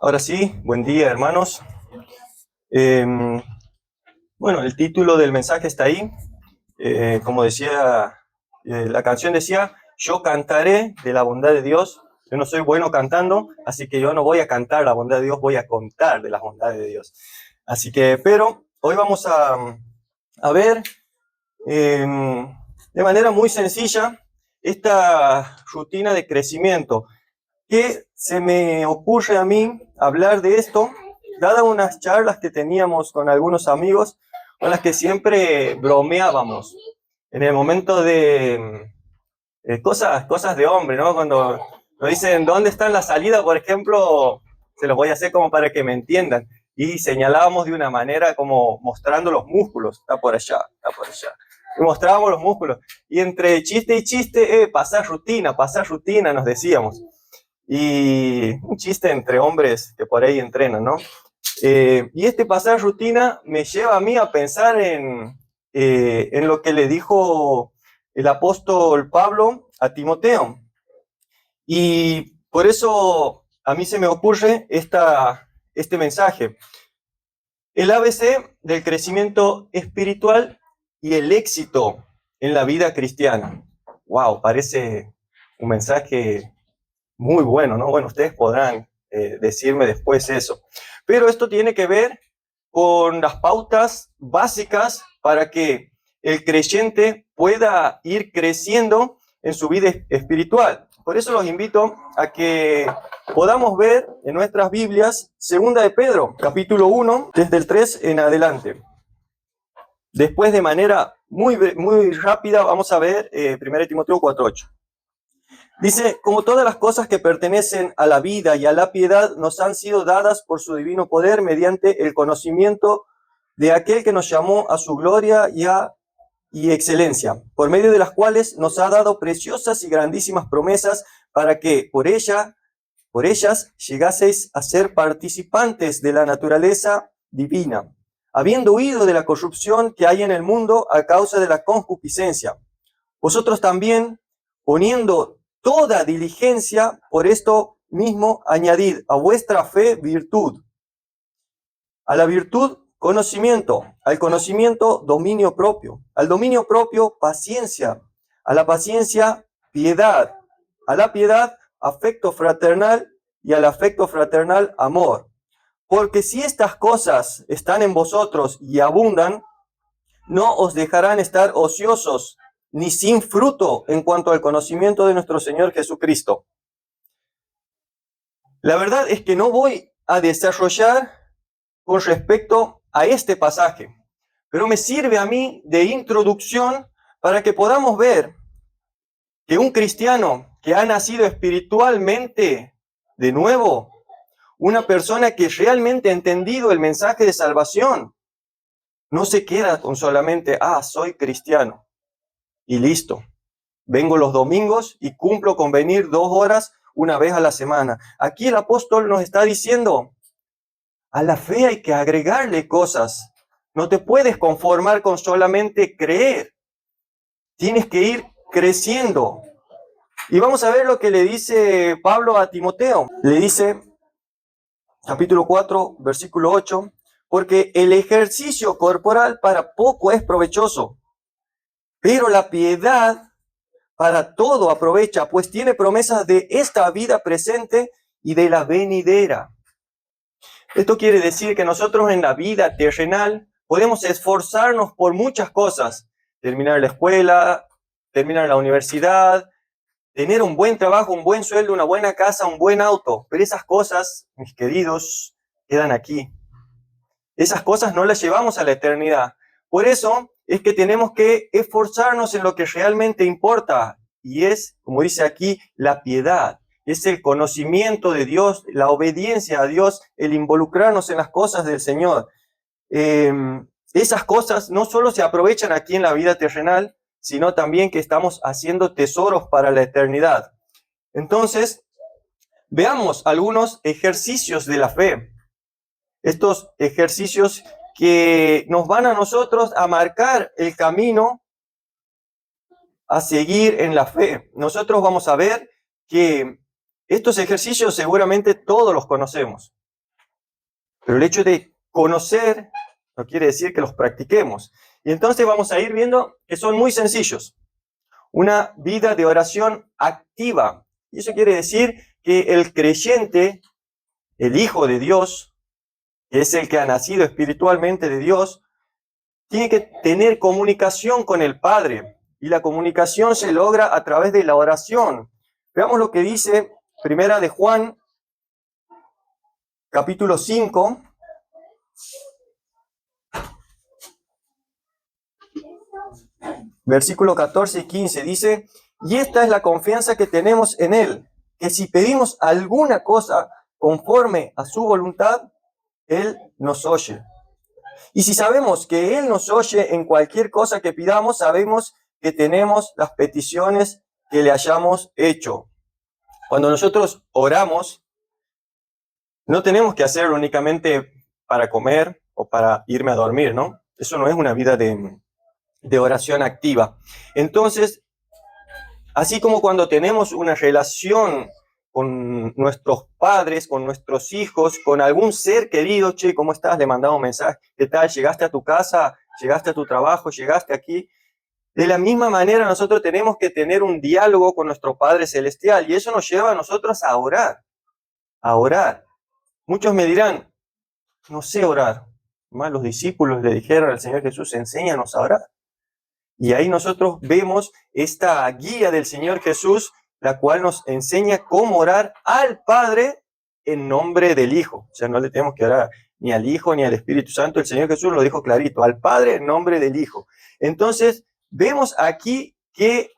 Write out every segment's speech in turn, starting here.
Ahora sí, buen día, hermanos. Em, bueno, el título del mensaje está ahí. Como decía, la canción decía, yo cantaré de la bondad de Dios. Yo no soy bueno cantando, así que yo no voy a cantar la bondad de Dios, voy a contar de las bondades de Dios. Así que, pero hoy vamos a ver de manera muy sencilla esta rutina de crecimiento. ¿Qué se me ocurre a mí hablar de esto? Dadas unas charlas que teníamos con algunos amigos, con las que siempre bromeábamos en el momento de cosas de hombre, ¿no? Cuando nos dicen, ¿dónde está la salida? Por ejemplo, se los voy a hacer como para que me entiendan. Y señalábamos de una manera como mostrando los músculos, está por allá, está por allá. Y mostrábamos los músculos. Y entre chiste y chiste, pasar rutina, nos decíamos. Y un chiste entre hombres que por ahí entrenan, ¿no? Y este pasar rutina me lleva a mí a pensar en lo que le dijo el apóstol Pablo a Timoteo. Y por eso a mí se me ocurre este mensaje. El ABC del crecimiento espiritual y el éxito en la vida cristiana. Wow, parece un mensaje muy bueno, ¿no? Bueno, ustedes podrán decirme después eso. Pero esto tiene que ver con las pautas básicas para que el creyente pueda ir creciendo en su vida espiritual. Por eso los invito a que podamos ver en nuestras Biblias, Segunda de Pedro, capítulo 1, desde el 3 en adelante. Después, de manera muy rápida, vamos a ver 1 Timoteo 4:8. Dice, como todas las cosas que pertenecen a la vida y a la piedad nos han sido dadas por su divino poder mediante el conocimiento de aquel que nos llamó a su gloria y excelencia, por medio de las cuales nos ha dado preciosas y grandísimas promesas para que por ellas llegaseis a ser participantes de la naturaleza divina, habiendo huido de la corrupción que hay en el mundo a causa de la concupiscencia. Vosotros también, poniendo toda diligencia, por esto mismo añadid a vuestra fe virtud, a la virtud conocimiento, al conocimiento dominio propio, al dominio propio paciencia, a la paciencia piedad, a la piedad afecto fraternal y al afecto fraternal amor. Porque si estas cosas están en vosotros y abundan, no os dejarán estar ociosos ni sin fruto en cuanto al conocimiento de nuestro Señor Jesucristo. La verdad es que no voy a desarrollar con respecto a este pasaje, pero me sirve a mí de introducción para que podamos ver que un cristiano que ha nacido espiritualmente de nuevo, una persona que realmente ha entendido el mensaje de salvación, no se queda con solamente, soy cristiano y listo. Vengo los domingos y cumplo con venir 2 horas una vez a la semana. Aquí el apóstol nos está diciendo, a la fe hay que agregarle cosas. No te puedes conformar con solamente creer. Tienes que ir creciendo. Y vamos a ver lo que le dice Pablo a Timoteo. Le dice, capítulo 4, versículo 8, porque el ejercicio corporal para poco es provechoso, pero la piedad para todo aprovecha, pues tiene promesas de esta vida presente y de la venidera. Esto quiere decir que nosotros en la vida terrenal podemos esforzarnos por muchas cosas. Terminar la escuela, terminar la universidad, tener un buen trabajo, un buen sueldo, una buena casa, un buen auto. Pero esas cosas, mis queridos, quedan aquí. Esas cosas no las llevamos a la eternidad. Por eso es que tenemos que esforzarnos en lo que realmente importa. Y es, como dice aquí, la piedad. Es el conocimiento de Dios, la obediencia a Dios, el involucrarnos en las cosas del Señor. Esas cosas no solo se aprovechan aquí en la vida terrenal, sino también que estamos haciendo tesoros para la eternidad. Entonces, veamos algunos ejercicios de la fe. Estos ejercicios que nos van a nosotros a marcar el camino a seguir en la fe. Nosotros vamos a ver que estos ejercicios seguramente todos los conocemos. Pero el hecho de conocer no quiere decir que los practiquemos. Y entonces vamos a ir viendo que son muy sencillos. Una vida de oración activa. Y eso quiere decir que el creyente, el Hijo de Dios, que es el que ha nacido espiritualmente de Dios, tiene que tener comunicación con el Padre. Y la comunicación se logra a través de la oración. Veamos lo que dice Primera de Juan, capítulo 5. Versículo 14 y 15 dice, y esta es la confianza que tenemos en Él, que si pedimos alguna cosa conforme a su voluntad, Él nos oye. Y si sabemos que Él nos oye en cualquier cosa que pidamos, sabemos que tenemos las peticiones que le hayamos hecho. Cuando nosotros oramos, no tenemos que hacerlo únicamente para comer o para irme a dormir, ¿no? Eso no es una vida de oración activa. Entonces, así como cuando tenemos una relación con nuestros padres, con nuestros hijos, con algún ser querido, che, ¿cómo estás? Le mandamos un mensaje, ¿qué tal? ¿Llegaste a tu casa? ¿Llegaste a tu trabajo? ¿Llegaste aquí? De la misma manera, nosotros tenemos que tener un diálogo con nuestro Padre Celestial y eso nos lleva a nosotros a orar, a orar. Muchos me dirán, no sé orar. Más los discípulos le dijeron al Señor Jesús, enséñanos a orar. Y ahí nosotros vemos esta guía del Señor Jesús, la cual nos enseña cómo orar al Padre en nombre del Hijo. O sea, no le tenemos que orar ni al Hijo ni al Espíritu Santo. El Señor Jesús lo dijo clarito, al Padre en nombre del Hijo. Entonces, vemos aquí que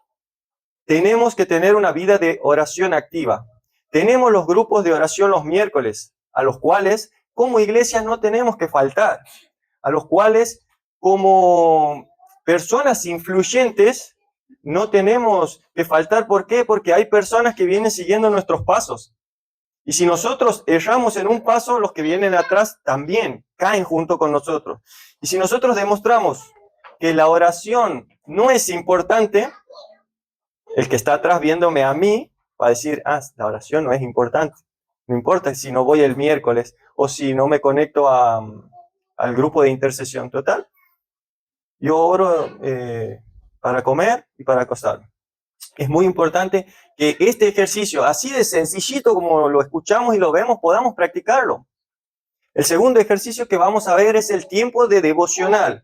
tenemos que tener una vida de oración activa. Tenemos los grupos de oración los miércoles, a los cuales como iglesia no tenemos que faltar, a los cuales como personas influyentes no tenemos que faltar. ¿Por qué? Porque hay personas que vienen siguiendo nuestros pasos. Y si nosotros erramos en un paso, los que vienen atrás también caen junto con nosotros. Y si nosotros demostramos que la oración no es importante, el que está atrás viéndome a mí va a decir, la oración no es importante. No importa si no voy el miércoles o si no me conecto al grupo de intercesión. Total, yo oro para comer y para acostarme. Es muy importante que este ejercicio, así de sencillito como lo escuchamos y lo vemos, podamos practicarlo. El segundo ejercicio que vamos a ver es el tiempo de devocional.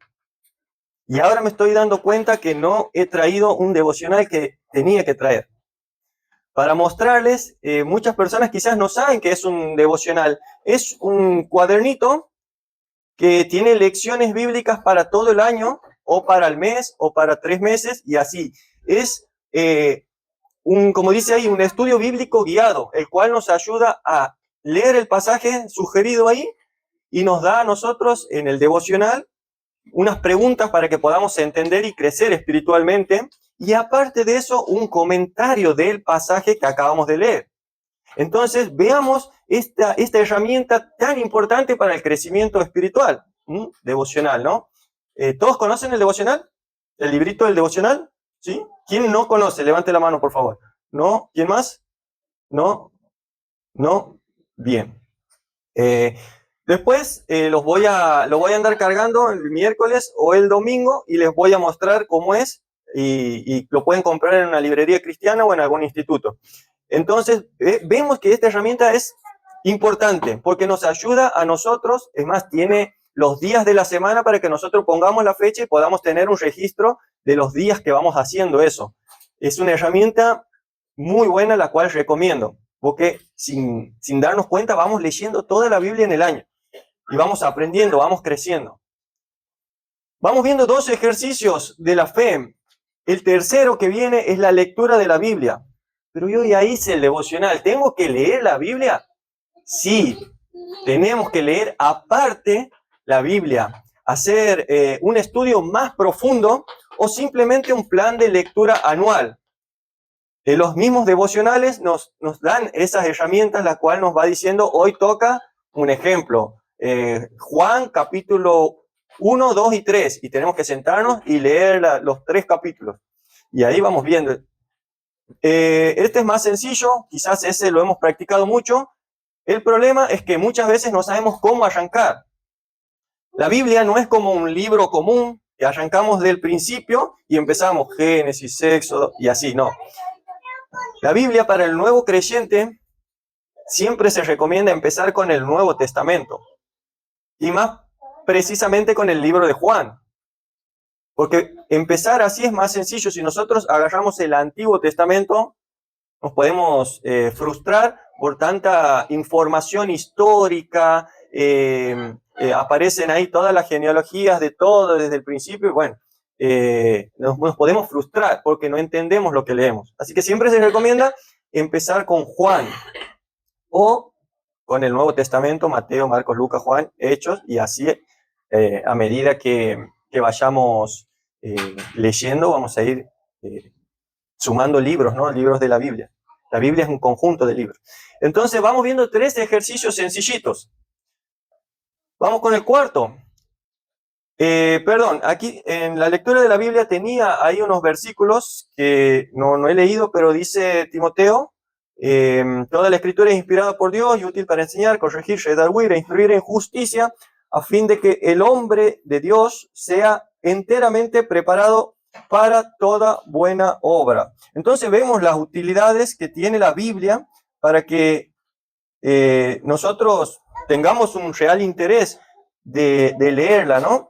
Y ahora me estoy dando cuenta que no he traído un devocional que tenía que traer. Para mostrarles, muchas personas quizás no saben que es un devocional. Es un cuadernito que tiene lecciones bíblicas para todo el año, o para el mes, o para 3 meses, y así. Es como dice ahí, un estudio bíblico guiado, el cual nos ayuda a leer el pasaje sugerido ahí y nos da a nosotros en el devocional unas preguntas para que podamos entender y crecer espiritualmente, y aparte de eso, un comentario del pasaje que acabamos de leer. Entonces, veamos esta herramienta tan importante para el crecimiento espiritual, devocional, ¿no? ¿Todos conocen el devocional? ¿El librito del devocional? ¿Sí? ¿Quién no conoce? Levante la mano, por favor. ¿No? ¿Quién más? ¿No? ¿No? Bien. Después lo voy a andar cargando el miércoles o el domingo y les voy a mostrar cómo es y lo pueden comprar en una librería cristiana o en algún instituto. Entonces, vemos que esta herramienta es importante porque nos ayuda a nosotros, es más, tiene los días de la semana para que nosotros pongamos la fecha y podamos tener un registro de los días que vamos haciendo eso. Es una herramienta muy buena, la cual recomiendo, porque sin darnos cuenta vamos leyendo toda la Biblia en el año y vamos aprendiendo, vamos creciendo. Vamos viendo 2 ejercicios de la fe. El tercero que viene es la lectura de la Biblia. Pero yo ya hice el devocional. ¿Tengo que leer la Biblia? Sí, tenemos que leer aparte la Biblia, hacer un estudio más profundo o simplemente un plan de lectura anual. Los mismos devocionales nos dan esas herramientas, la cual nos va diciendo, hoy toca un ejemplo, Juan capítulo 1, 2 y 3, y tenemos que sentarnos y leer los 3 capítulos. Y ahí vamos viendo. Este es más sencillo, quizás ese lo hemos practicado mucho, El problema es que muchas veces no sabemos cómo arrancar. La Biblia no es como un libro común que arrancamos del principio y empezamos Génesis, Éxodo y así, no. La Biblia para el nuevo creyente siempre se recomienda empezar con el Nuevo Testamento y más precisamente con el libro de Juan. Porque empezar así es más sencillo. Si nosotros agarramos el Antiguo Testamento, nos podemos frustrar por tanta información histórica, aparecen ahí todas las genealogías de todo desde el principio, y bueno, nos podemos frustrar porque no entendemos lo que leemos. Así que siempre se recomienda empezar con Juan o con el Nuevo Testamento, Mateo, Marcos, Lucas, Juan, Hechos, y así a medida que vayamos leyendo, vamos a ir sumando libros, ¿no? Libros de la Biblia. La Biblia es un conjunto de libros. Entonces vamos viendo 3 ejercicios sencillitos. Vamos con el cuarto. Aquí en la lectura de la Biblia tenía ahí unos versículos que no he leído, pero dice Timoteo, toda la escritura es inspirada por Dios y útil para enseñar, corregir, redarguir e instruir en justicia, a fin de que el hombre de Dios sea enteramente preparado para toda buena obra. Entonces vemos las utilidades que tiene la Biblia para que nosotros tengamos un real interés de leerla, ¿no?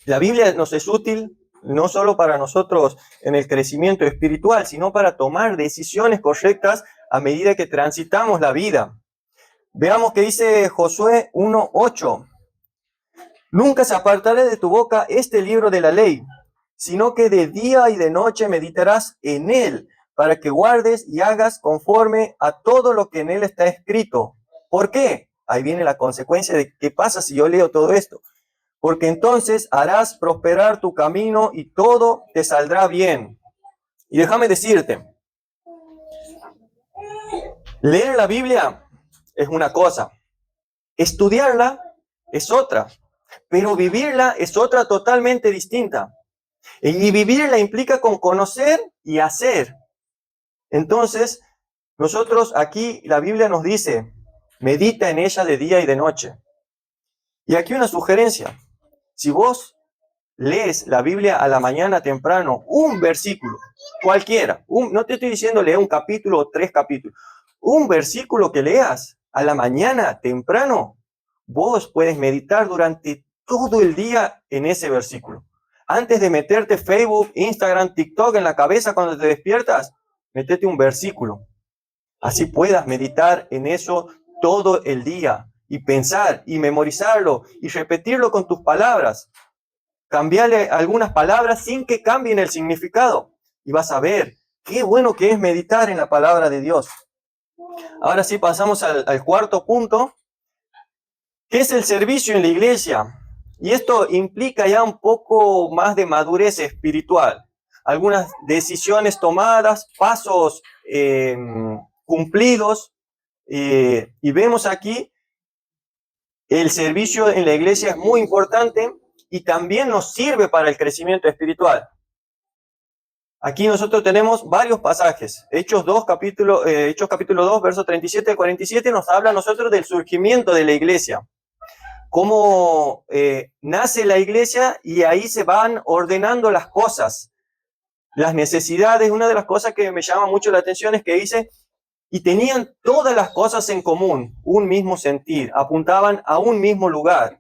La Biblia nos es útil no solo para nosotros en el crecimiento espiritual, sino para tomar decisiones correctas a medida que transitamos la vida. Veamos qué dice Josué 1:8. Nunca se apartará de tu boca este libro de la ley, sino que de día y de noche meditarás en él, para que guardes y hagas conforme a todo lo que en él está escrito. ¿Por qué? Ahí viene la consecuencia de qué pasa si yo leo todo esto. Porque entonces harás prosperar tu camino y todo te saldrá bien. Y déjame decirte, leer la Biblia es una cosa, estudiarla es otra, pero vivirla es otra totalmente distinta. Y vivirla implica con conocer y hacer. Entonces, nosotros aquí, la Biblia nos dice, medita en ella de día y de noche. Y aquí una sugerencia. Si vos lees la Biblia a la mañana temprano, un versículo, cualquiera, no te estoy diciendo leer un capítulo o 3 capítulos, un versículo que leas a la mañana temprano, vos puedes meditar durante todo el día en ese versículo. Antes de meterte Facebook, Instagram, TikTok en la cabeza cuando te despiertas, metete un versículo. Así puedas meditar en eso todo el día y pensar y memorizarlo y repetirlo con tus palabras. Cambiarle algunas palabras sin que cambien el significado. Y vas a ver qué bueno que es meditar en la palabra de Dios. Ahora sí pasamos al cuarto punto, que es el servicio en la iglesia. Y esto implica ya un poco más de madurez espiritual. Algunas decisiones tomadas, pasos cumplidos. Y vemos aquí el servicio en la iglesia es muy importante y también nos sirve para el crecimiento espiritual. Aquí nosotros tenemos varios pasajes. Hechos capítulo 2, versos 37 al 47 nos habla a nosotros del surgimiento de la iglesia. Cómo nace la iglesia y ahí se van ordenando las cosas, las necesidades. Una de las cosas que me llama mucho la atención es que dice, y tenían todas las cosas en común, un mismo sentir, apuntaban a un mismo lugar.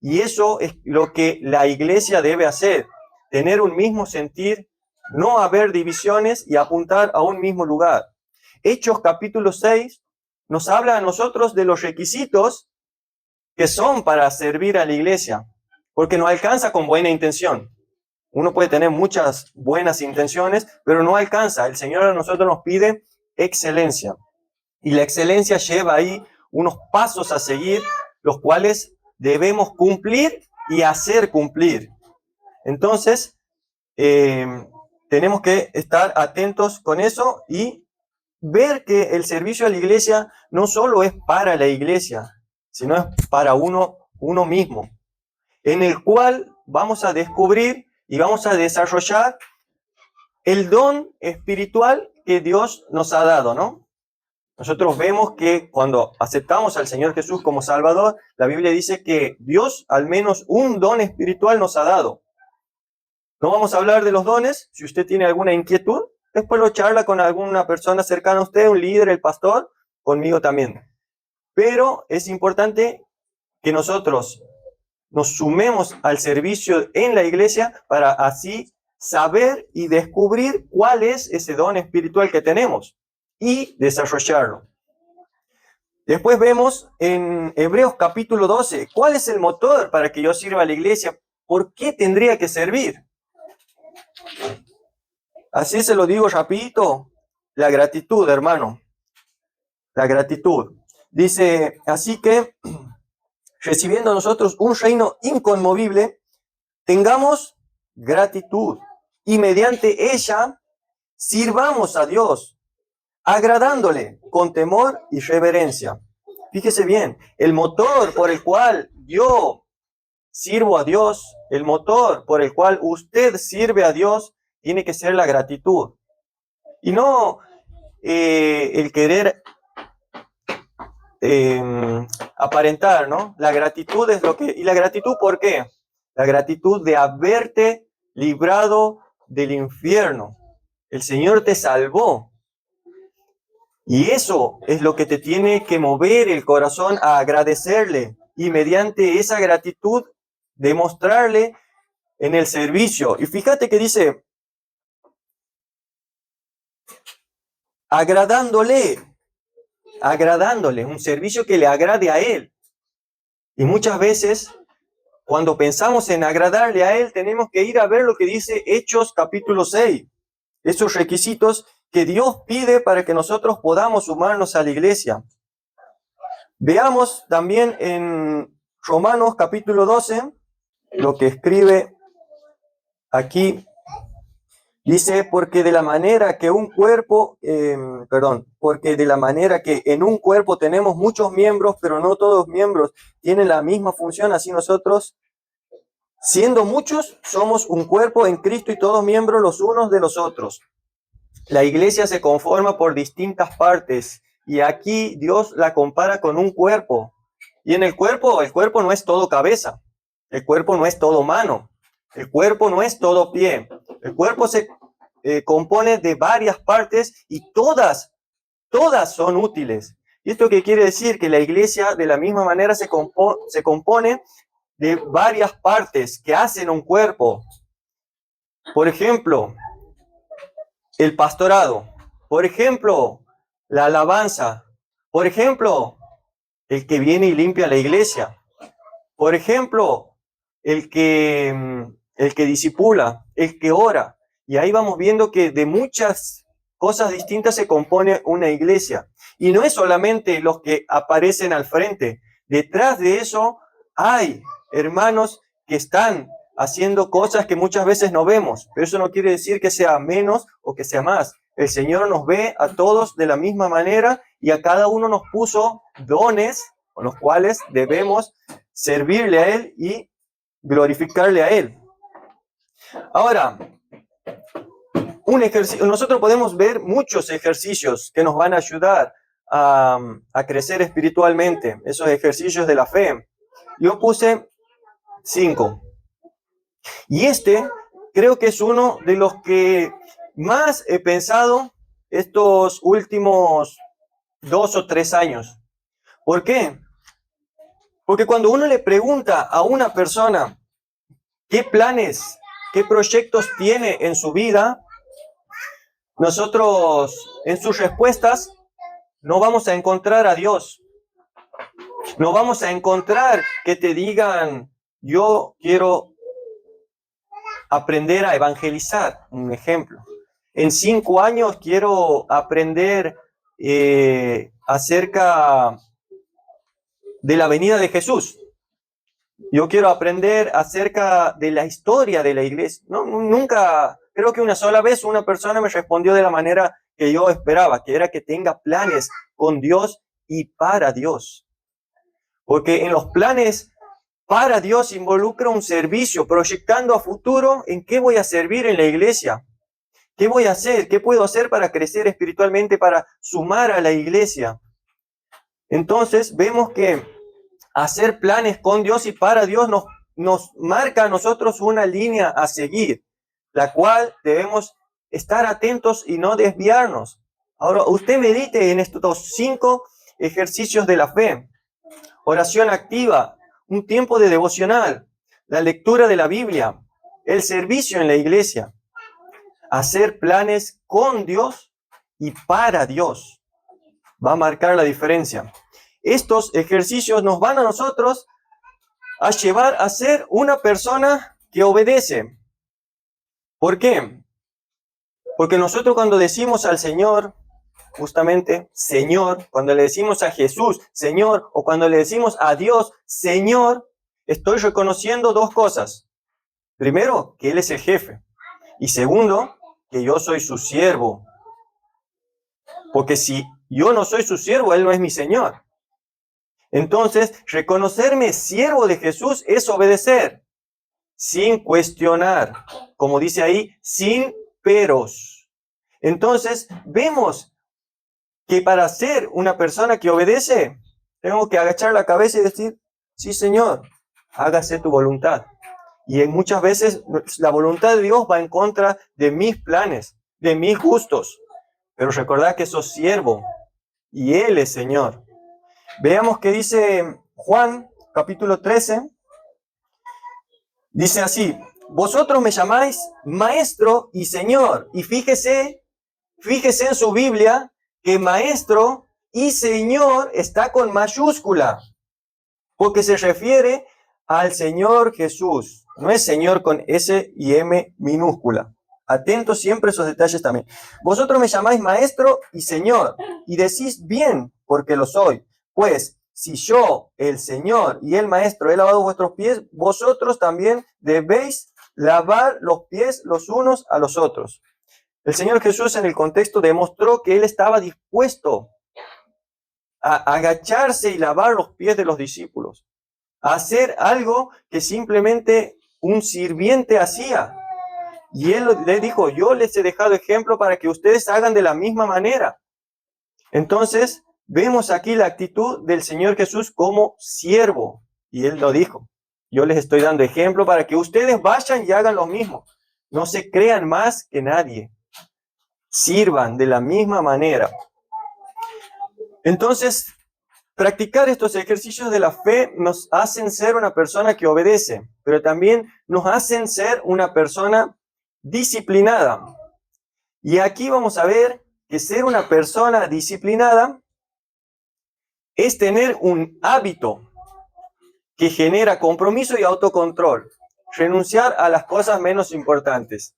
Y eso es lo que la iglesia debe hacer, tener un mismo sentir, no haber divisiones y apuntar a un mismo lugar. Hechos capítulo 6 nos habla a nosotros de los requisitos que son para servir a la iglesia, porque no alcanza con buena intención. Uno puede tener muchas buenas intenciones, pero no alcanza. El Señor a nosotros nos pide excelencia. Y la excelencia lleva ahí unos pasos a seguir, los cuales debemos cumplir y hacer cumplir. Entonces, tenemos que estar atentos con eso y ver que el servicio a la iglesia no solo es para la iglesia, sino es para uno mismo, en el cual vamos a descubrir y vamos a desarrollar el don espiritual que Dios nos ha dado, ¿no? Nosotros vemos que cuando aceptamos al Señor Jesús como Salvador, la Biblia dice que Dios al menos un don espiritual nos ha dado. No vamos a hablar de los dones. Si usted tiene alguna inquietud, después lo charla con alguna persona cercana a usted, un líder, el pastor, conmigo también. Pero es importante que nosotros nos sumemos al servicio en la iglesia para así saber y descubrir cuál es ese don espiritual que tenemos y desarrollarlo. Después vemos en Hebreos capítulo 12, ¿cuál es el motor para que yo sirva a la iglesia? ¿Por qué tendría que servir? Así se lo digo rapidito, la gratitud, hermano. La gratitud. Dice, así que, recibiendo nosotros un reino inconmovible, tengamos gratitud y mediante ella sirvamos a Dios, agradándole con temor y reverencia. Fíjese bien, el motor por el cual yo sirvo a Dios, el motor por el cual usted sirve a Dios, tiene que ser la gratitud. Y no el querer aparentar, ¿no? La gratitud es lo que... ¿Y la gratitud por qué? La gratitud de haberte librado del infierno. El Señor te salvó. Y eso es lo que te tiene que mover el corazón a agradecerle. Y mediante esa gratitud, demostrarle en el servicio. Y fíjate que dice, agradándole, un servicio que le agrade a Él. Y muchas veces, cuando pensamos en agradarle a Él, tenemos que ir a ver lo que dice Hechos capítulo 6. Esos requisitos que Dios pide para que nosotros podamos sumarnos a la iglesia. Veamos también en Romanos capítulo 12, lo que escribe aquí. Dice, porque de la manera que en un cuerpo tenemos muchos miembros, pero no todos los miembros tienen la misma función, así nosotros, siendo muchos, somos un cuerpo en Cristo y todos miembros los unos de los otros. La iglesia se conforma por distintas partes y aquí Dios la compara con un cuerpo. Y en el cuerpo no es todo cabeza, el cuerpo no es todo mano, el cuerpo no es todo pie. El cuerpo se compone de varias partes y todas son útiles. ¿Y esto qué quiere decir? Que la iglesia de la misma manera se compone de varias partes que hacen un cuerpo. Por ejemplo, el pastorado. Por ejemplo, la alabanza. Por ejemplo, el que viene y limpia la iglesia. Por ejemplo, el que discipula, el que ora. Y ahí vamos viendo que de muchas cosas distintas se compone una iglesia. Y no es solamente los que aparecen al frente. Detrás de eso hay hermanos que están haciendo cosas que muchas veces no vemos. Pero eso no quiere decir que sea menos o que sea más. El Señor nos ve a todos de la misma manera y a cada uno nos puso dones con los cuales debemos servirle a Él y glorificarle a Él. Ahora, nosotros podemos ver muchos ejercicios que nos van a ayudar a crecer espiritualmente, esos ejercicios de la fe. Yo puse 5. Y creo que es uno de los que más he pensado estos últimos 2 o 3 años. ¿Por qué? Porque cuando uno le pregunta a una persona qué planes, qué proyectos tiene en su vida, nosotros en sus respuestas no vamos a encontrar a Dios. No vamos a encontrar que te digan, yo quiero aprender a evangelizar, un ejemplo. En 5 años quiero aprender acerca de la venida de Jesús. Yo quiero aprender acerca de la historia de la iglesia. No, nunca, creo que una sola vez una persona me respondió de la manera que yo esperaba, que era que tenga planes con Dios y para Dios. Porque en los planes para Dios involucra un servicio, proyectando a futuro en qué voy a servir en la iglesia. ¿Qué voy a hacer? ¿Qué puedo hacer para crecer espiritualmente, para sumar a la iglesia? Entonces vemos que hacer planes con Dios y para Dios nos marca a nosotros una línea a seguir, la cual debemos estar atentos y no desviarnos. Ahora, usted medite en estos 5 ejercicios de la fe: oración activa, un tiempo de devocional, la lectura de la Biblia, el servicio en la iglesia, hacer planes con Dios y para Dios. Va a marcar la diferencia. Estos ejercicios nos van a nosotros a llevar a ser una persona que obedece. ¿Por qué? Porque nosotros cuando decimos al Señor, justamente, Señor, cuando le decimos a Jesús, Señor, o cuando le decimos a Dios, Señor, estoy reconociendo 2 cosas. Primero, que Él es el jefe. Y segundo, que yo soy su siervo. Porque si yo no soy su siervo, Él no es mi Señor. Entonces, reconocerme siervo de Jesús es obedecer, sin cuestionar, como dice ahí, sin peros. Entonces, vemos que para ser una persona que obedece, tengo que agachar la cabeza y decir, sí, Señor, hágase tu voluntad. Y muchas veces la voluntad de Dios va en contra de mis planes, de mis gustos. Pero recordad que sos siervo y Él es Señor. Veamos qué dice Juan, capítulo 13. Dice así: vosotros me llamáis maestro y Señor. Y fíjese en su Biblia que maestro y Señor está con mayúscula, porque se refiere al Señor Jesús. No es Señor con S y M minúscula. Atentos siempre a esos detalles también. Vosotros me llamáis maestro y Señor, y decís bien, porque lo soy. Pues, si yo, el Señor y el Maestro, he lavado vuestros pies, vosotros también debéis lavar los pies los unos a los otros. El Señor Jesús en el contexto demostró que Él estaba dispuesto a agacharse y lavar los pies de los discípulos, a hacer algo que simplemente un sirviente hacía. Y Él le dijo, yo les he dejado ejemplo para que ustedes hagan de la misma manera. Entonces, vemos aquí la actitud del Señor Jesús como siervo. Y Él lo dijo, yo les estoy dando ejemplo para que ustedes vayan y hagan lo mismo. No se crean más que nadie. Sirvan de la misma manera. Entonces, practicar estos ejercicios de la fe nos hacen ser una persona que obedece, pero también nos hacen ser una persona disciplinada. Y aquí vamos a ver que ser una persona disciplinada es tener un hábito que genera compromiso y autocontrol, renunciar a las cosas menos importantes.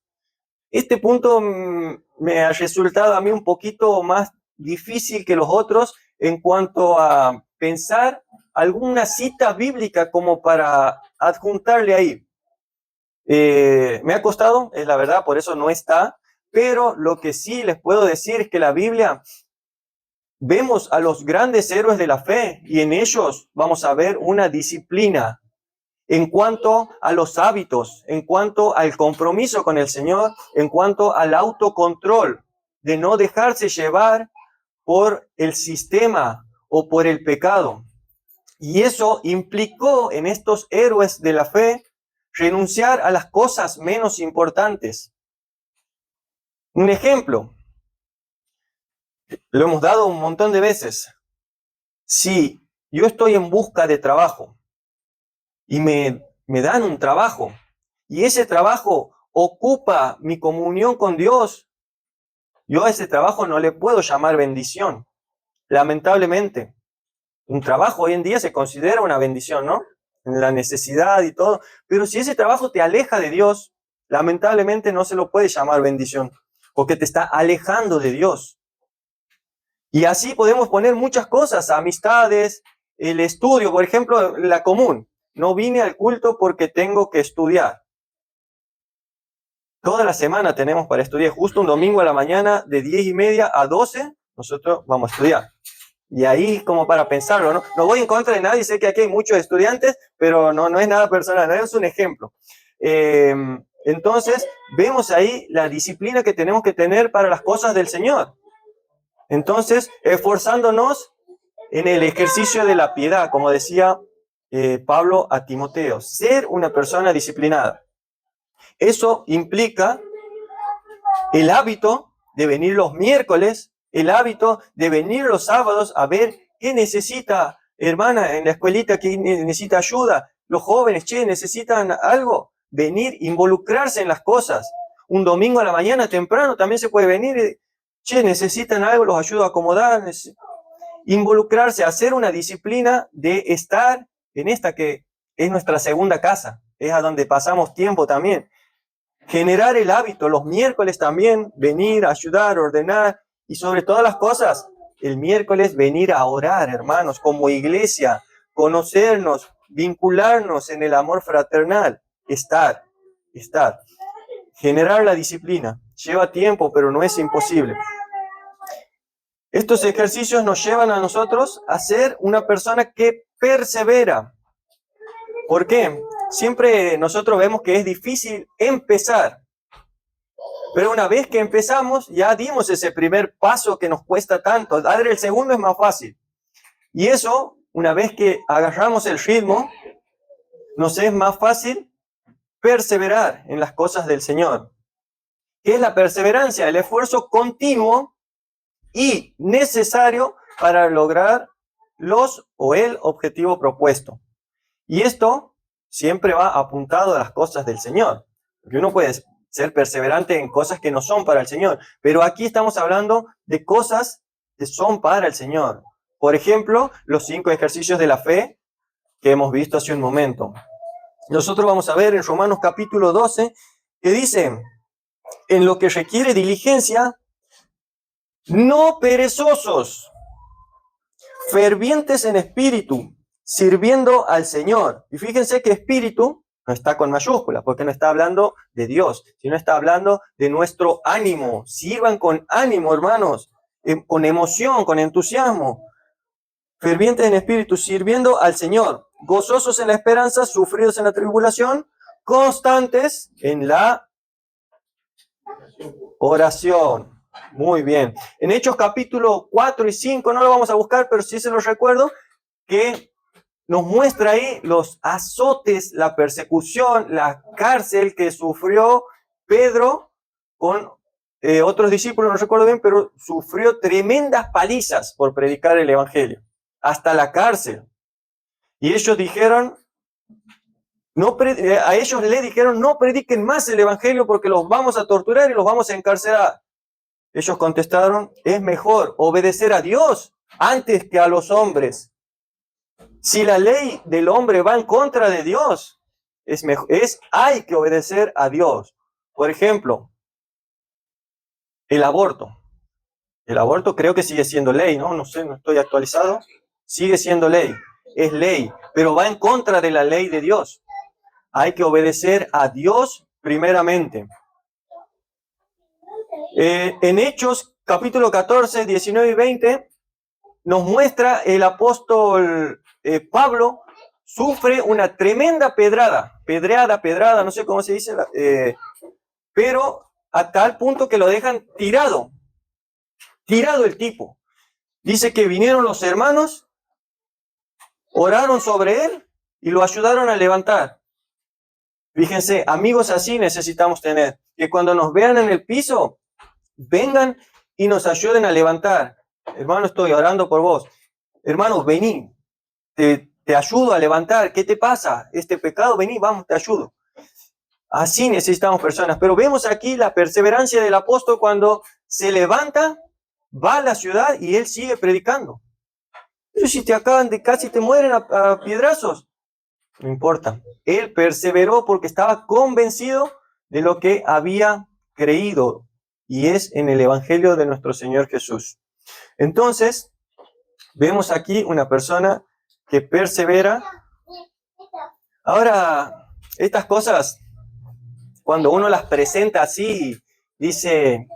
Este punto me ha resultado a mí un poquito más difícil que los otros en cuanto a pensar alguna cita bíblica como para adjuntarle ahí. Me ha costado, es la verdad, por eso no está, pero lo que sí les puedo decir es que la Biblia, vemos a los grandes héroes de la fe y en ellos vamos a ver una disciplina en cuanto a los hábitos, en cuanto al compromiso con el Señor, en cuanto al autocontrol, de no dejarse llevar por el sistema o por el pecado. Y eso implicó en estos héroes de la fe renunciar a las cosas menos importantes. Un ejemplo, lo hemos dado un montón de veces. Si yo estoy en busca de trabajo y me dan un trabajo y ese trabajo ocupa mi comunión con Dios, yo a ese trabajo no le puedo llamar bendición, lamentablemente. Un trabajo hoy en día se considera una bendición, ¿no? En la necesidad y todo. Pero si ese trabajo te aleja de Dios, lamentablemente no se lo puede llamar bendición, porque te está alejando de Dios. Y así podemos poner muchas cosas, amistades, el estudio, por ejemplo, la común. No vine al culto porque tengo que estudiar. Toda la semana tenemos para estudiar, justo un domingo a la mañana de 10:30 a 12, nosotros vamos a estudiar. Y ahí como para pensarlo, ¿no? No voy en contra de nadie, sé que aquí hay muchos estudiantes, pero no es nada personal, no es un ejemplo. Entonces, vemos ahí la disciplina que tenemos que tener para las cosas del Señor. Entonces, esforzándonos en el ejercicio de la piedad, como decía Pablo a Timoteo, ser una persona disciplinada. Eso implica el hábito de venir los miércoles, el hábito de venir los sábados a ver qué necesita, hermana, en la escuelita, que necesita ayuda. Los jóvenes, necesitan algo. Venir, involucrarse en las cosas. Un domingo a la mañana temprano también se puede venir. Necesitan algo, los ayudo a acomodar. Involucrarse, hacer una disciplina de estar en esta que es nuestra segunda casa. Es a donde pasamos tiempo también. Generar el hábito, los miércoles también, venir, ayudar, ordenar, y sobre todas las cosas, el miércoles venir a orar, hermanos, como iglesia, conocernos, vincularnos en el amor fraternal, estar. Generar la disciplina, lleva tiempo, pero no es imposible. Estos ejercicios nos llevan a nosotros a ser una persona que persevera. ¿Por qué? Siempre nosotros vemos que es difícil empezar, pero una vez que empezamos, ya dimos ese primer paso que nos cuesta tanto. Dar el segundo es más fácil. Y eso, una vez que agarramos el ritmo, nos es más fácil perseverar en las cosas del Señor. ¿Qué es la perseverancia? El esfuerzo continuo y necesario para lograr el objetivo propuesto. Y esto siempre va apuntado a las cosas del Señor. Porque uno puede ser perseverante en cosas que no son para el Señor. Pero aquí estamos hablando de cosas que son para el Señor. Por ejemplo, los 5 ejercicios de la fe que hemos visto hace un momento. Nosotros vamos a ver en Romanos capítulo 12, que dice, en lo que requiere diligencia, no perezosos, fervientes en espíritu, sirviendo al Señor. Y fíjense que espíritu no está con mayúscula, porque no está hablando de Dios, sino está hablando de nuestro ánimo. Sirvan con ánimo, hermanos, con emoción, con entusiasmo. Fervientes en espíritu, sirviendo al Señor. Gozosos en la esperanza, sufridos en la tribulación, constantes en la oración. Muy bien. En Hechos capítulo 4 y 5, no lo vamos a buscar, pero sí se los recuerdo, que nos muestra ahí los azotes, la persecución, la cárcel que sufrió Pedro con otros discípulos, no recuerdo bien, pero sufrió tremendas palizas por predicar el evangelio, hasta la cárcel. Y ellos dijeron, a ellos le dijeron, no prediquen más el evangelio porque los vamos a torturar y los vamos a encarcelar. Ellos contestaron, es mejor obedecer a Dios antes que a los hombres. Si la ley del hombre va en contra de Dios, hay que obedecer a Dios. Por ejemplo, el aborto. El aborto creo que sigue siendo ley, ¿no? No sé, no estoy actualizado. Sigue siendo ley, es ley, pero va en contra de la ley de Dios. Hay que obedecer a Dios primeramente. En Hechos, capítulo 14, 19 y 20, nos muestra el apóstol Pablo sufre una tremenda pedrada, no sé cómo se dice, pero a tal punto que lo dejan tirado el tipo. Dice que vinieron los hermanos, oraron sobre él y lo ayudaron a levantar. Fíjense, amigos así necesitamos tener, que cuando nos vean en el piso, vengan y nos ayuden a levantar. Hermano, estoy orando por vos. Hermano, vení, te ayudo a levantar. ¿Qué te pasa? Este pecado, vení, vamos, te ayudo. Así necesitamos personas. Pero vemos aquí la perseverancia del apóstol cuando se levanta, va a la ciudad y él sigue predicando. Pero si te acaban de casi te mueren a piedrazos, no importa. Él perseveró porque estaba convencido de lo que había creído, y es en el evangelio de nuestro Señor Jesús. Entonces, vemos aquí una persona que persevera. Ahora, estas cosas, cuando uno las presenta así, dice,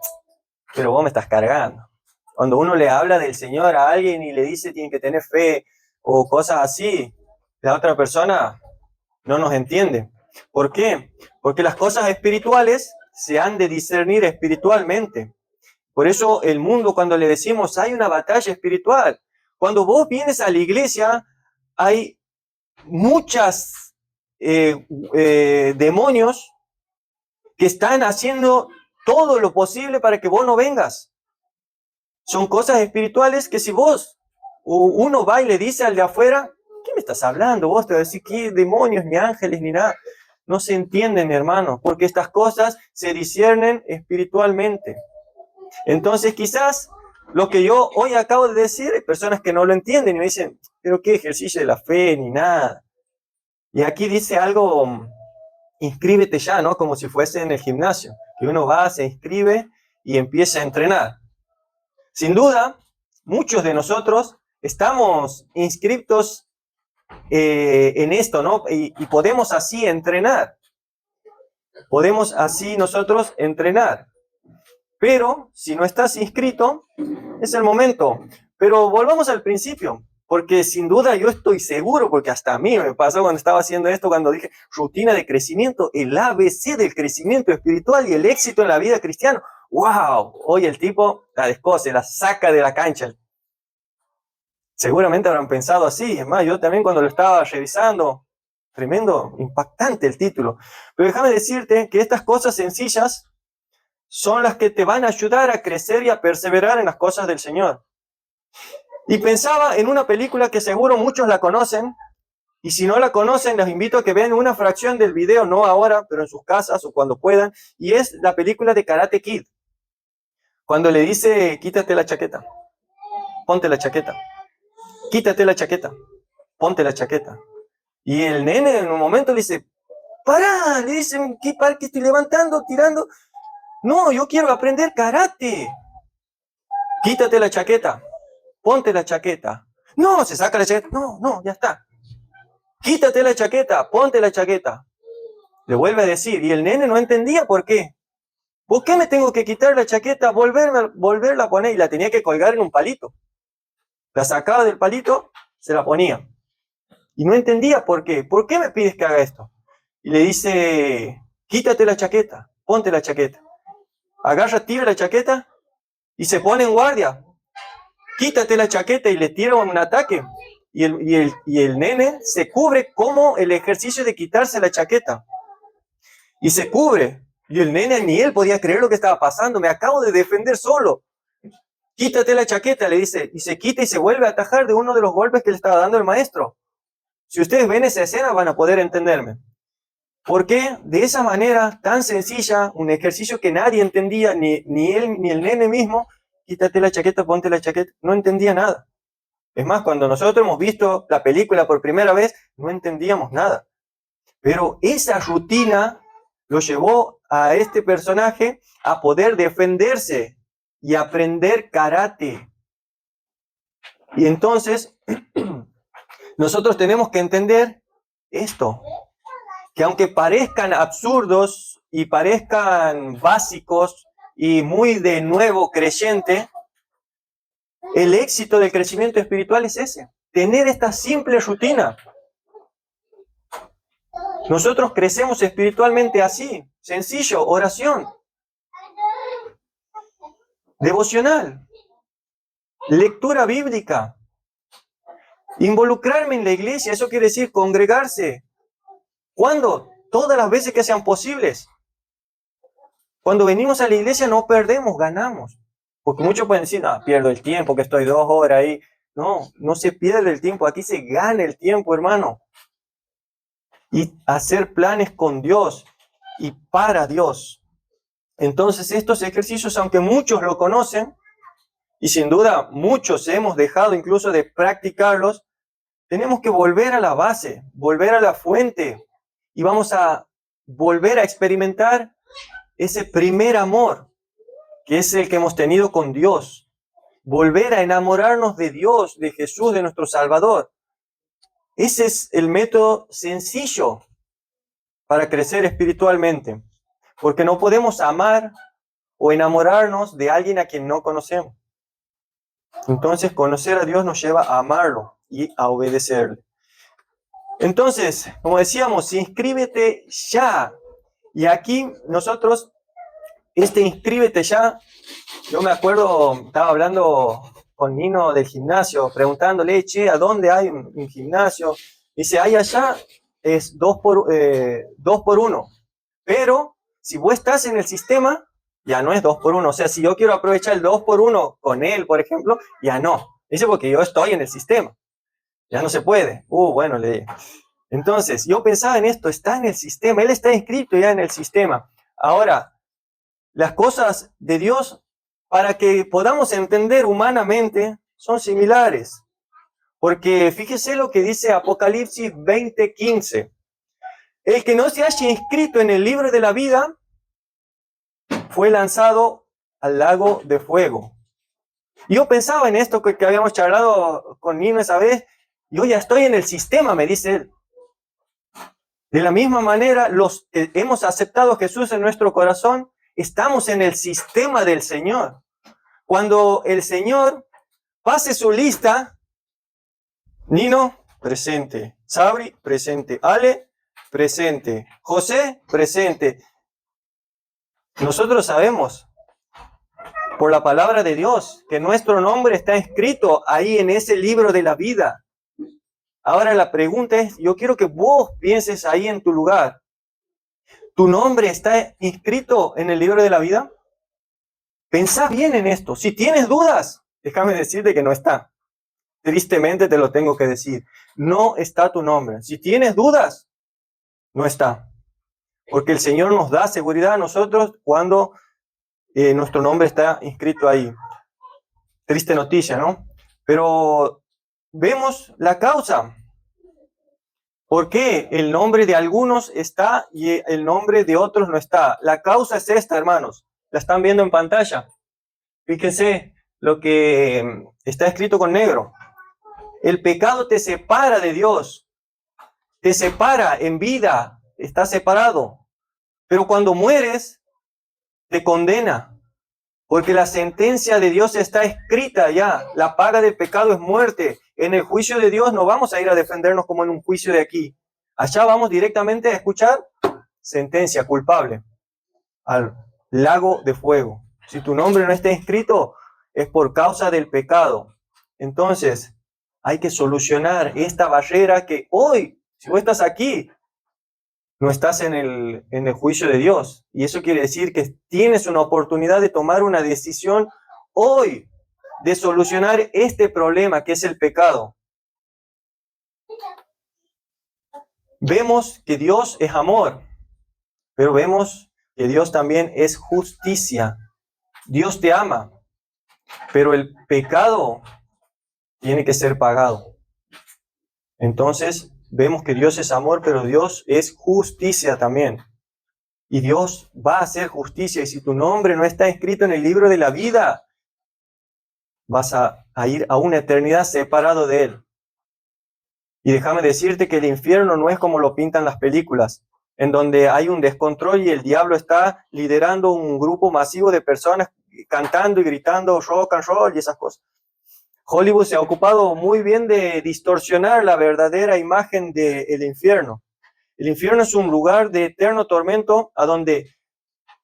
pero vos me estás cargando. Cuando uno le habla del Señor a alguien y le dice tiene que tener fe o cosas así, la otra persona no nos entiende. ¿Por qué? Porque las cosas espirituales se han de discernir espiritualmente. Por eso el mundo, cuando le decimos hay una batalla espiritual, cuando vos vienes a la iglesia, hay muchas demonios que están haciendo todo lo posible para que vos no vengas. Son cosas espirituales que si vos, uno va y le dice al de afuera, ¿qué me estás hablando? Vos te vas a decir, ¿qué demonios, ni ángeles, ni nada? No se entienden, hermano, porque estas cosas se disciernen espiritualmente. Entonces, quizás lo que yo hoy acabo de decir, hay personas que no lo entienden y me dicen, pero qué ejercicio de la fe, ni nada. Y aquí dice algo, inscríbete ya, ¿no? Como si fuese en el gimnasio, que uno va, se inscribe y empieza a entrenar. Sin duda, muchos de nosotros estamos inscritos en esto, ¿no? Y podemos así entrenar. Podemos así nosotros entrenar. Pero si no estás inscrito, es el momento. Pero volvamos al principio, porque sin duda yo estoy seguro, porque hasta a mí me pasó cuando estaba haciendo esto, cuando dije rutina de crecimiento, el ABC del crecimiento espiritual y el éxito en la vida cristiana. ¡Wow! Hoy el tipo la descoce, la saca de la cancha. Seguramente habrán pensado así. Es más, yo también cuando lo estaba revisando, tremendo, impactante el título. Pero déjame decirte que estas cosas sencillas son las que te van a ayudar a crecer y a perseverar en las cosas del Señor. Y pensaba en una película que seguro muchos la conocen, y si no la conocen, les invito a que vean una fracción del video, no ahora, pero en sus casas o cuando puedan, y es la película de Karate Kid. Cuando le dice, quítate la chaqueta, ponte la chaqueta, quítate la chaqueta, ponte la chaqueta. Y el nene en un momento le dice, ¡para! Le dicen, ¿qué par que estoy levantando, tirando? No, yo quiero aprender karate. Quítate la chaqueta, ponte la chaqueta. No, se saca la chaqueta. No, ya está. Quítate la chaqueta, ponte la chaqueta. Le vuelve a decir, y el nene no entendía por qué. ¿Por qué me tengo que quitar la chaqueta, volverla a poner? Y la tenía que colgar en un palito. La sacaba del palito, se la ponía. Y no entendía por qué. ¿Por qué me pides que haga esto? Y le dice, quítate la chaqueta, ponte la chaqueta. Agarra, tira la chaqueta y se pone en guardia. Quítate la chaqueta y le tira un ataque. Y el nene se cubre como el ejercicio de quitarse la chaqueta. Y se cubre. Y el nene ni él podía creer lo que estaba pasando. Me acabo de defender solo. Quítate la chaqueta, le dice. Y se quita y se vuelve a atajar de uno de los golpes que le estaba dando el maestro. Si ustedes ven esa escena van a poder entenderme. Porque de esa manera tan sencilla, un ejercicio que nadie entendía, ni él ni el nene mismo, quítate la chaqueta, ponte la chaqueta, no entendía nada. Es más, cuando nosotros hemos visto la película por primera vez, no entendíamos nada. Pero esa rutina lo llevó a este personaje a poder defenderse y aprender karate. Y entonces, nosotros tenemos que entender esto, que aunque parezcan absurdos y parezcan básicos y muy de nuevo creyente, el éxito del crecimiento espiritual es ese, tener esta simple rutina. Nosotros crecemos espiritualmente así, sencillo, oración, devocional, lectura bíblica, involucrarme en la iglesia, eso quiere decir congregarse. ¿Cuándo? Todas las veces que sean posibles. Cuando venimos a la iglesia no perdemos, ganamos. Porque muchos pueden decir, no, pierdo el tiempo, que estoy 2 horas ahí. No, no se pierde el tiempo, aquí se gana el tiempo, hermano. Y hacer planes con Dios y para Dios. Entonces estos ejercicios, aunque muchos lo conocen, y sin duda muchos hemos dejado incluso de practicarlos, tenemos que volver a la base, volver a la fuente, y vamos a volver a experimentar ese primer amor, que es el que hemos tenido con Dios. Volver a enamorarnos de Dios, de Jesús, de nuestro Salvador. Ese es el método sencillo para crecer espiritualmente, porque no podemos amar o enamorarnos de alguien a quien no conocemos. Entonces, conocer a Dios nos lleva a amarlo y a obedecerle. Entonces, como decíamos, inscríbete ya. Y aquí nosotros, inscríbete ya, yo me acuerdo, estaba hablando con Nino del gimnasio, preguntándole, che, ¿a dónde hay un gimnasio? Dice, ahí allá es 2 por 1. Pero si vos estás en el sistema, ya no es 2 por 1. O sea, si yo quiero aprovechar el 2 por 1 con él, por ejemplo, ya no. Dice, porque yo estoy en el sistema. Ya no se puede. Bueno, le dije. Entonces, yo pensaba en esto, está en el sistema, él está inscrito ya en el sistema. Ahora, las cosas de Dios, para que podamos entender humanamente, son similares. Porque fíjese lo que dice Apocalipsis 20:15. El que no se haya inscrito en el libro de la vida fue lanzado al lago de fuego. Yo pensaba en esto que habíamos charlado con Nino esa vez. Yo ya estoy en el sistema, me dice él. De la misma manera, los que hemos aceptado a Jesús en nuestro corazón, estamos en el sistema del Señor. Cuando el Señor pase su lista, Nino, presente. Sabri, presente. Ale, presente. José, presente. Nosotros sabemos, por la palabra de Dios, que nuestro nombre está escrito ahí en ese libro de la vida. Ahora la pregunta es, yo quiero que vos pienses ahí en tu lugar. ¿Tu nombre está inscrito en el libro de la vida? Pensá bien en esto. Si tienes dudas, déjame decirte que no está. Tristemente te lo tengo que decir. No está tu nombre. Si tienes dudas, no está. Porque el Señor nos da seguridad a nosotros cuando nuestro nombre está inscrito ahí. Triste noticia, ¿no? Pero vemos la causa. ¿Por qué el nombre de algunos está y el nombre de otros no está? La causa es esta, hermanos. La están viendo en pantalla. Fíjense lo que está escrito con negro. El pecado te separa de Dios. Te separa en vida. Estás separado. Pero cuando mueres, te condena. Porque la sentencia de Dios está escrita ya. La paga del pecado es muerte. En el juicio de Dios no vamos a ir a defendernos como en un juicio de aquí. Allá vamos directamente a escuchar sentencia culpable al lago de fuego. Si tu nombre no está inscrito, es por causa del pecado. Entonces, hay que solucionar esta barrera que hoy, si vos estás aquí, no estás en el juicio de Dios. Y eso quiere decir que tienes una oportunidad de tomar una decisión hoy, de solucionar este problema que es el pecado. Vemos que Dios es amor, pero vemos que Dios también es justicia. Dios te ama, pero el pecado tiene que ser pagado. Entonces, vemos que Dios es amor, pero Dios es justicia también. Y Dios va a hacer justicia. Y si tu nombre no está escrito en el libro de la vida, vas a ir a una eternidad separado de Él. Y déjame decirte que el infierno no es como lo pintan las películas, en donde hay un descontrol y el diablo está liderando un grupo masivo de personas cantando y gritando rock and roll y esas cosas. Hollywood se ha ocupado muy bien de distorsionar la verdadera imagen del infierno. El infierno es un lugar de eterno tormento a donde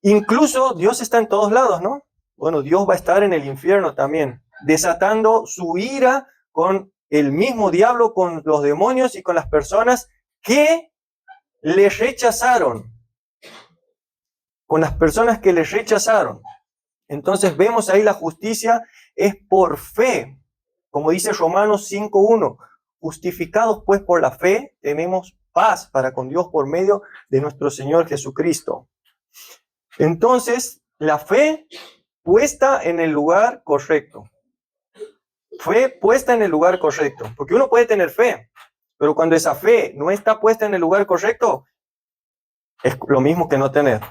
incluso Dios está en todos lados, ¿no? Bueno, Dios va a estar en el infierno también, desatando su ira con el mismo diablo, con los demonios y con las personas que le rechazaron. Con las personas que le rechazaron. Entonces vemos ahí la justicia es por fe. Como dice Romanos 5:1, justificados pues por la fe, tenemos paz para con Dios por medio de nuestro Señor Jesucristo. Entonces, la fe puesta en el lugar correcto. Fe puesta en el lugar correcto. Porque uno puede tener fe, pero cuando esa fe no está puesta en el lugar correcto, es lo mismo que no tener.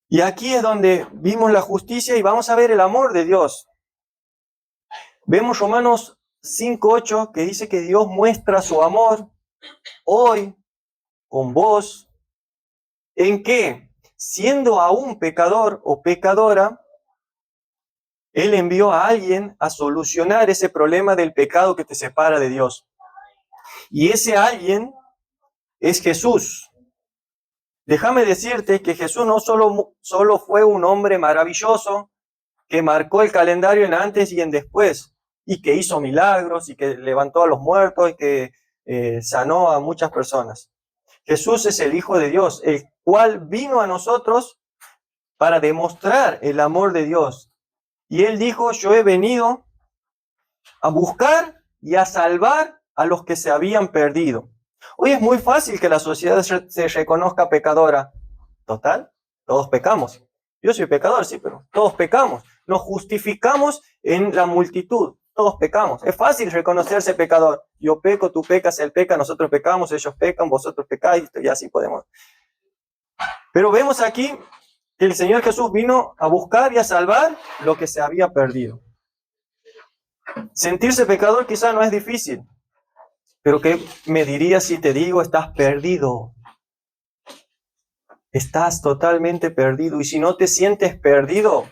Y aquí es donde vimos la justicia y vamos a ver el amor de Dios. Vemos Romanos 5:8 que dice que Dios muestra su amor hoy con vos. ¿En qué? Siendo aún pecador o pecadora, Él envió a alguien a solucionar ese problema del pecado que te separa de Dios. Y ese alguien es Jesús. Déjame decirte que Jesús no solo fue un hombre maravilloso que marcó el calendario en antes y en después, y que hizo milagros, y que levantó a los muertos, y que sanó a muchas personas. Jesús es el Hijo de Dios, el cual vino a nosotros para demostrar el amor de Dios. Y Él dijo, yo he venido a buscar y a salvar a los que se habían perdido. Hoy es muy fácil que la sociedad se reconozca pecadora. Total, todos pecamos. Yo soy pecador, sí, pero todos pecamos. Nos justificamos en la multitud. Todos pecamos. Es fácil reconocerse pecador. Yo peco, tú pecas, él peca, nosotros pecamos, ellos pecan, vosotros pecáis, y así podemos. Pero vemos aquí que el Señor Jesús vino a buscar y a salvar lo que se había perdido. Sentirse pecador quizá no es difícil, pero ¿qué me dirías si te digo estás perdido? Estás totalmente perdido. Y si no te sientes perdido,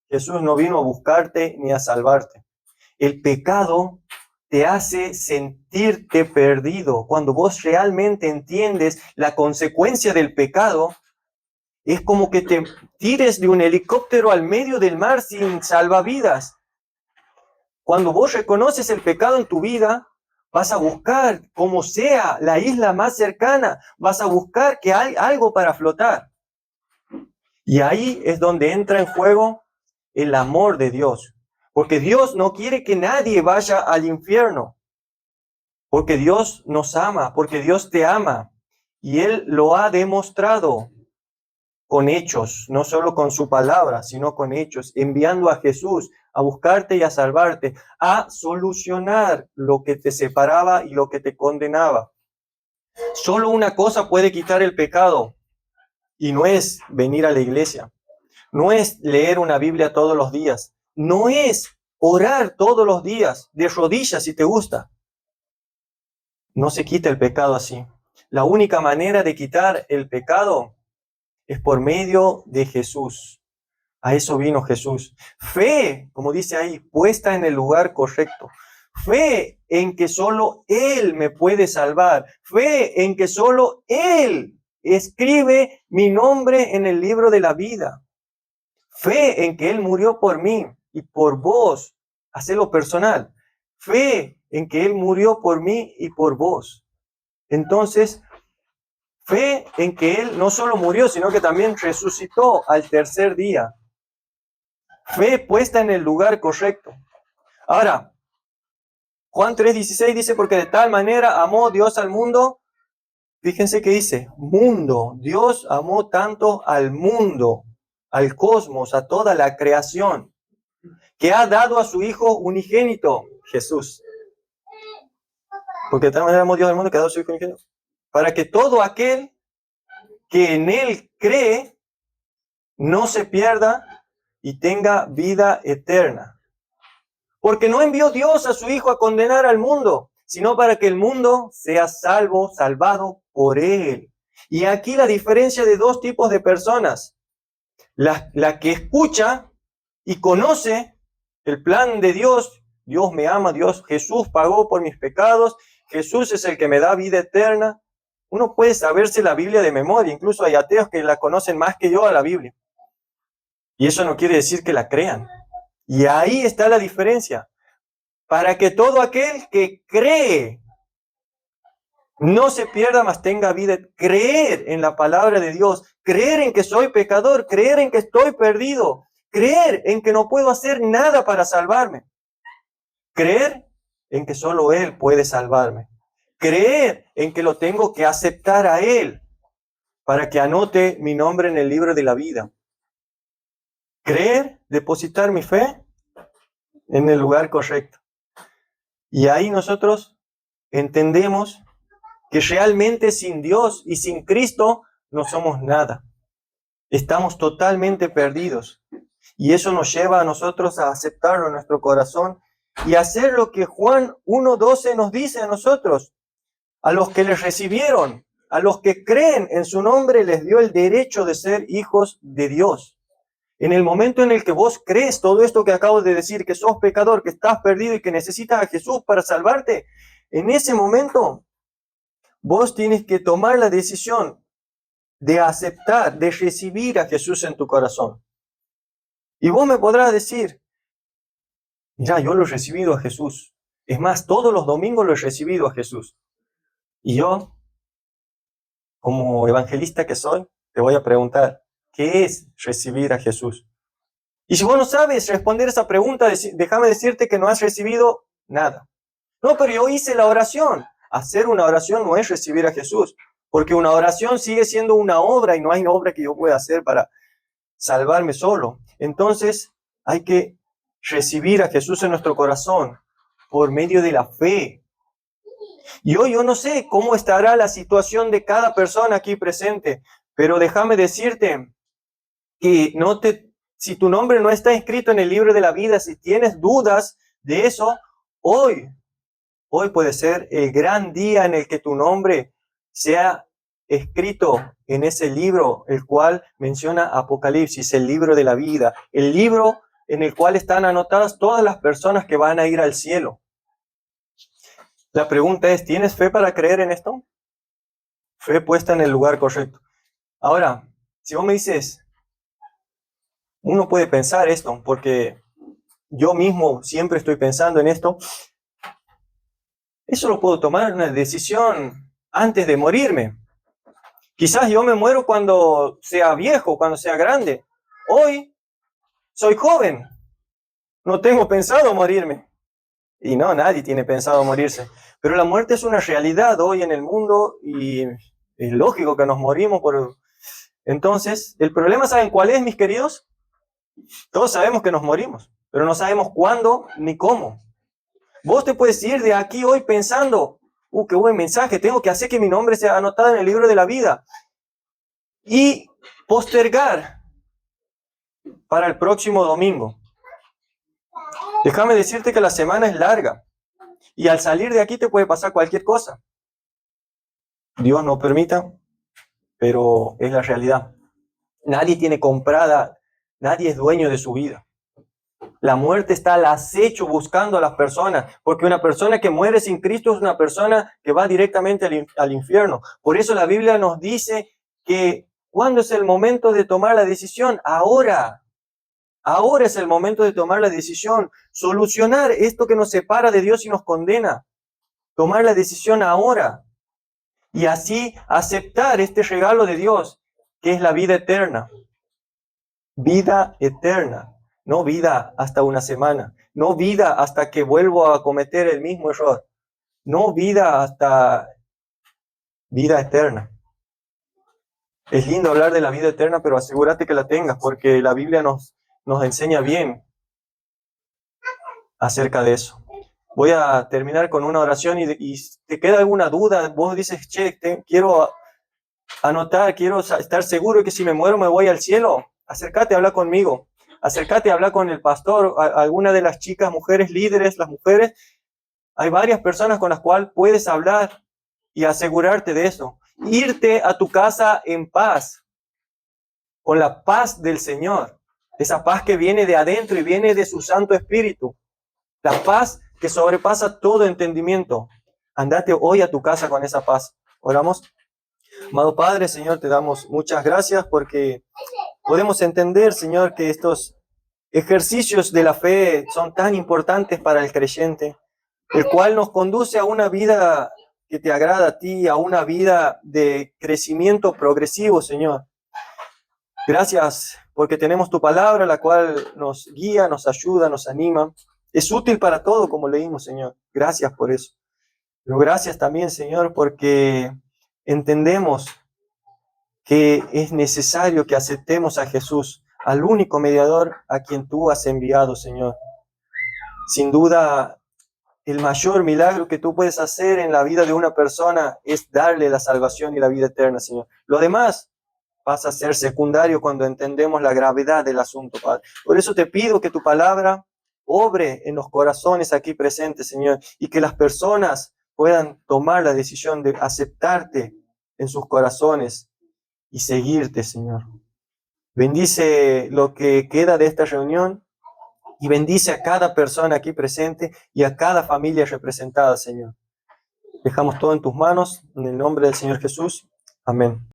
Jesús no vino a buscarte ni a salvarte. El pecado te hace sentirte perdido. Cuando vos realmente entiendes la consecuencia del pecado, es como que te tires de un helicóptero al medio del mar sin salvavidas. Cuando vos reconoces el pecado en tu vida, vas a buscar, como sea, la isla más cercana. Vas a buscar que hay algo para flotar. Y ahí es donde entra en juego el amor de Dios. Porque Dios no quiere que nadie vaya al infierno. Porque Dios nos ama, porque Dios te ama. Y Él lo ha demostrado con hechos, no solo con su palabra, sino con hechos, enviando a Jesús a buscarte y a salvarte, a solucionar lo que te separaba y lo que te condenaba. Solo una cosa puede quitar el pecado, y no es venir a la iglesia, no es leer una Biblia todos los días, no es orar todos los días, de rodillas si te gusta. No se quita el pecado así. La única manera de quitar el pecado es por medio de Jesús. A eso vino Jesús. Fe, como dice ahí, puesta en el lugar correcto. Fe en que solo Él me puede salvar. Fe en que solo Él escribe mi nombre en el libro de la vida. Fe en que Él murió por mí y por vos. Hacelo personal. Fe en que Él murió por mí y por vos. Entonces, fe en que Él no solo murió, sino que también resucitó al tercer día. Fe puesta en el lugar correcto. Ahora, Juan 3:16 dice, porque de tal manera amó Dios al mundo. Fíjense que dice, mundo. Dios amó tanto al mundo, al cosmos, a toda la creación, que ha dado a su Hijo unigénito, Jesús. Porque de tal manera amó Dios al mundo que ha dado a su Hijo unigénito. Para que todo aquel que en Él cree no se pierda y tenga vida eterna. Porque no envió Dios a su Hijo a condenar al mundo, sino para que el mundo sea salvado por Él. Y aquí la diferencia de dos tipos de personas. La que escucha y conoce el plan de Dios. Dios me ama, Jesús pagó por mis pecados, Jesús es el que me da vida eterna. Uno puede saberse la Biblia de memoria, incluso hay ateos que la conocen más que yo a la Biblia. Y eso no quiere decir que la crean. Y ahí está la diferencia. Para que todo aquel que cree no se pierda, mas tenga vida. Creer en la palabra de Dios. Creer en que soy pecador. Creer en que estoy perdido. Creer en que no puedo hacer nada para salvarme. Creer en que solo Él puede salvarme. Creer en que lo tengo que aceptar a Él para que anote mi nombre en el libro de la vida. Creer, depositar mi fe en el lugar correcto. Y ahí nosotros entendemos que realmente sin Dios y sin Cristo no somos nada. Estamos totalmente perdidos. Y eso nos lleva a nosotros a aceptarlo en nuestro corazón y hacer lo que Juan 1:12 nos dice a nosotros. A los que les recibieron, a los que creen en su nombre, les dio el derecho de ser hijos de Dios. En el momento en el que vos crees todo esto que acabo de decir, que sos pecador, que estás perdido y que necesitas a Jesús para salvarte, en ese momento vos tienes que tomar la decisión de aceptar, de recibir a Jesús en tu corazón. Y vos me podrás decir, ya, yo lo he recibido a Jesús. Es más, todos los domingos lo he recibido a Jesús. Y yo, como evangelista que soy, te voy a preguntar, ¿qué es recibir a Jesús? Y si vos no sabes responder esa pregunta, déjame decirte que no has recibido nada. No, pero yo hice la oración. Hacer una oración no es recibir a Jesús, porque una oración sigue siendo una obra y no hay obra que yo pueda hacer para salvarme solo. Entonces hay que recibir a Jesús en nuestro corazón por medio de la fe. Y hoy yo no sé cómo estará la situación de cada persona aquí presente, pero déjame decirte que si tu nombre no está inscrito en el libro de la vida, si tienes dudas de eso, hoy puede ser el gran día en el que tu nombre sea escrito en ese libro, el cual menciona Apocalipsis, el libro de la vida, el libro en el cual están anotadas todas las personas que van a ir al cielo. La pregunta es, ¿tienes fe para creer en esto? Fe puesta en el lugar correcto. Ahora, si vos me dices, uno puede pensar esto, porque yo mismo siempre estoy pensando en esto, eso lo puedo tomar una decisión antes de morirme. Quizás yo me muero cuando sea viejo, cuando sea grande. Hoy soy joven, no tengo pensado morirme. Y no, nadie tiene pensado morirse. Pero la muerte es una realidad hoy en el mundo y es lógico que nos morimos. Entonces, el problema, ¿saben cuál es, mis queridos? Todos sabemos que nos morimos, pero no sabemos cuándo ni cómo. Vos te puedes ir de aquí hoy pensando, qué buen mensaje, tengo que hacer que mi nombre sea anotado en el libro de la vida. Y postergar para el próximo domingo. Déjame decirte que la semana es larga y al salir de aquí te puede pasar cualquier cosa. Dios no permita, pero es la realidad. Nadie tiene comprada, nadie es dueño de su vida. La muerte está al acecho buscando a las personas, porque una persona que muere sin Cristo es una persona que va directamente al infierno. Por eso la Biblia nos dice que ¿cuándo es el momento de tomar la decisión? Ahora. Ahora es el momento de tomar la decisión, solucionar esto que nos separa de Dios y nos condena. Tomar la decisión ahora y así aceptar este regalo de Dios, que es la vida eterna. Vida eterna, no vida hasta una semana, no vida hasta que vuelvo a cometer el mismo error, no vida hasta vida eterna. Es lindo hablar de la vida eterna, pero asegúrate que la tengas, porque la Biblia nos enseña bien acerca de eso. Voy a terminar con una oración y te queda alguna duda, vos dices, che, quiero anotar, quiero estar seguro que si me muero me voy al cielo. Acércate a hablar conmigo, acércate a hablar con el pastor, alguna de las chicas, mujeres líderes, las mujeres. Hay varias personas con las cuales puedes hablar y asegurarte de eso. Irte a tu casa en paz, con la paz del Señor. Esa paz que viene de adentro y viene de su Santo Espíritu. La paz que sobrepasa todo entendimiento. Andate hoy a tu casa con esa paz. Oramos. Amado Padre, Señor, te damos muchas gracias porque podemos entender, Señor, que estos ejercicios de la fe son tan importantes para el creyente, el cual nos conduce a una vida que te agrada a ti, a una vida de crecimiento progresivo, Señor. Gracias porque tenemos tu palabra, la cual nos guía, nos ayuda, nos anima. Es útil para todo, como leímos, Señor. Gracias por eso. Pero gracias también, Señor, porque entendemos que es necesario que aceptemos a Jesús, al único mediador a quien tú has enviado, Señor. Sin duda, el mayor milagro que tú puedes hacer en la vida de una persona es darle la salvación y la vida eterna, Señor. Lo demás pasa a ser secundario cuando entendemos la gravedad del asunto, Padre. Por eso te pido que tu palabra obre en los corazones aquí presentes, Señor, y que las personas puedan tomar la decisión de aceptarte en sus corazones y seguirte, Señor. Bendice lo que queda de esta reunión y bendice a cada persona aquí presente y a cada familia representada, Señor. Dejamos todo en tus manos, en el nombre del Señor Jesús. Amén.